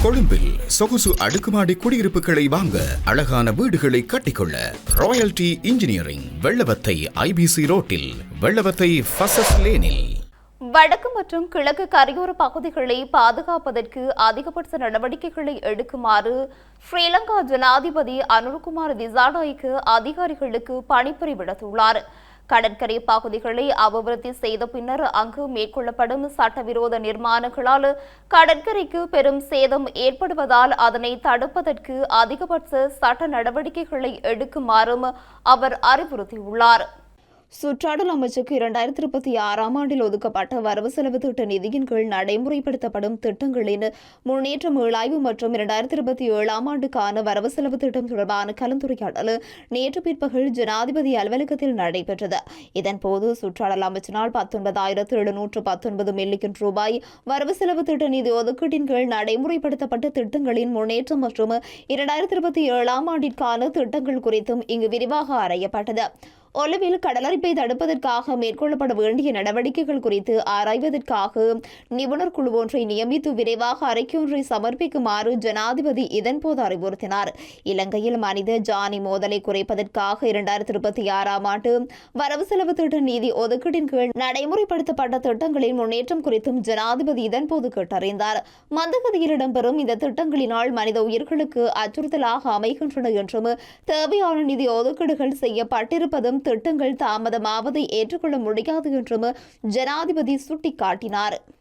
கொழும்பில் சொகுசு அடுக்குமாடி குடியிருப்புகளை வாங்க, அழகான வீடுகளை கட்டிக்கொள்ள ராயல்டி இன்ஜினியரிங், வெள்ளவத்தை ஐபிசி ரோட்டில், வெள்ளவத்தை ஃபசஸ் லேனில். வடக்கு மற்றும் கிழக்கு கரையோர பகுதிகளை பாதுகாப்பதற்கு அதிகபட்ச நடவடிக்கைகளை எடுக்குமாறு ஸ்ரீலங்கா ஜனாதிபதி அனுரகுமார திசாநாயக்க அதிகாரிகளுக்கு பணிப்புரை விடுத்துள்ளார். கடற்கரை பகுதிகளை அபிவிருத்தி செய்த பின்னர் அங்கு மேற்கொள்ளப்படும் சட்டவிரோத நிர்மாணங்களால் கடற்கரைக்கு பெரும் சேதம் ஏற்படுவதால் அதனை தடுப்பதற்கு அதிகபட்ச சட்ட நடவடிக்கைகளை எடுக்குமாறும் அவர் அறிவுறுத்தியுள்ளார். சுற்றாடல் அமைச்சுக்கு 2026ஆம் ஆண்டில் ஒதுக்கப்பட்ட வரவு செலவு திட்ட நிதியின் கீழ் நடைமுறைப்படுத்தப்படும் திட்டங்களின் முன்னேற்ற மீளாய்வு மற்றும் 2027ஆம் ஆண்டுக்கான வரவு செலவு திட்டம் தொடர்பான கலந்துரையாடல் நேற்று பிற்பகல் ஜனாதிபதி அலுவலகத்தில் நடைபெற்றது. இதன்போது சுற்றாடல் அமைச்சினால் 19,719 மில்லியன் ரூபாய் வரவு செலவு திட்ட நிதி ஒதுக்கீட்டின் கீழ் நடைமுறைப்படுத்தப்பட்ட திட்டங்களின் முன்னேற்றம் மற்றும் 2027ஆம் ஆண்டிற்கான திட்டங்கள் குறித்தும் இங்கு விரிவாக ஆராயப்பட்டது. ஒலுவில் கடலரிப்பை தடுப்பதற்காக மேற்கொள்ளப்பட வேண்டிய நடவடிக்கைகள் குறித்து ஆராய்வதற்காக நிபுணர் குழு ஒன்றை நியமித்து விரைவாக அறிக்கை ஒன்றை சமர்ப்பிக்குமாறு ஜனாதிபதி இதன்போது அறிவுறுத்தினார். இலங்கையில் மனித ஜானி மோதலை குறைப்பதற்காக 2026ஆம் ஆண்டு வரவு செலவு திட்ட நிதி ஒதுக்கீட்டின் கீழ் நடைமுறைப்படுத்தப்பட்ட திட்டங்களின் முன்னேற்றம் குறித்தும் ஜனாதிபதி இதன்போது கேட்டறிந்தார். மந்தகதியில் இடம்பெறும் இந்த திட்டங்களினால் மனித உயிர்களுக்கு அச்சுறுத்தலாக அமைகின்றன என்றும் தேவையான நிதி ஒதுக்கீடுகள் செய்யப்பட்டிருப்பதும் திட்டங்கள் தாமதமாவதை ஏற்றுக்கொள்ள முடியாது என்றும் ஜனாதிபதி சுட்டிக்காட்டினார்.